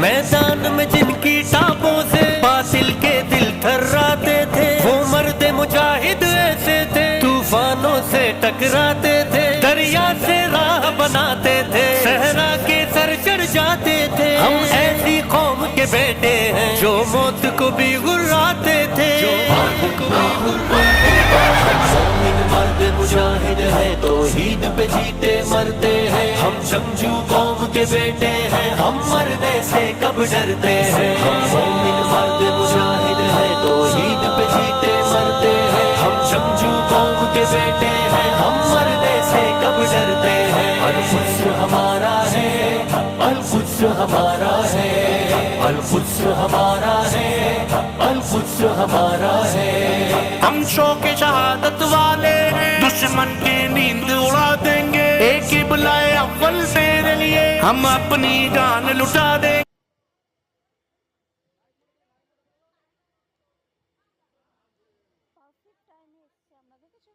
میدان میں جن کی ٹاپوں سے باطل کے دل تھراتے تھے، وہ مرد مجاہد ایسے تھے طوفانوں سے ٹکراتے تھے، دریا سے راہ بناتے تھے، صحرا کے سر چڑھ جاتے تھے۔ ہم ایسی قوم کے بیٹے ہیں جو موت کو بھی غراتے تھے، مومن مرد مجاہد ہے توحید پہ جیتے مرتے ہیں، ہم جنگجو قوم کے بیٹے ہیں، ہم مرنے سے کب ڈرتے ہیں۔ مومن مرد مجاہد ہے توحید پہ جیتے مرتے ہیں، ہم جنگجو قوم کے بیٹے ہیں، ہم مرنے سے کب ڈرتے ہیں۔ القدس ہمارا ہے، القدس ہمارا ہے، القدس ہمارا ہے، القدس ہمارا ہے۔ ہم شوق شہادت والے ہیں، دشمن کی نیند اڑا دیں گے، ایک ہی بلائے اول تیرے لیے، ہم اپنی جان لٹا دیں گے۔ পারফেক্ট টাইমে এসছে আমরা দেখেছো।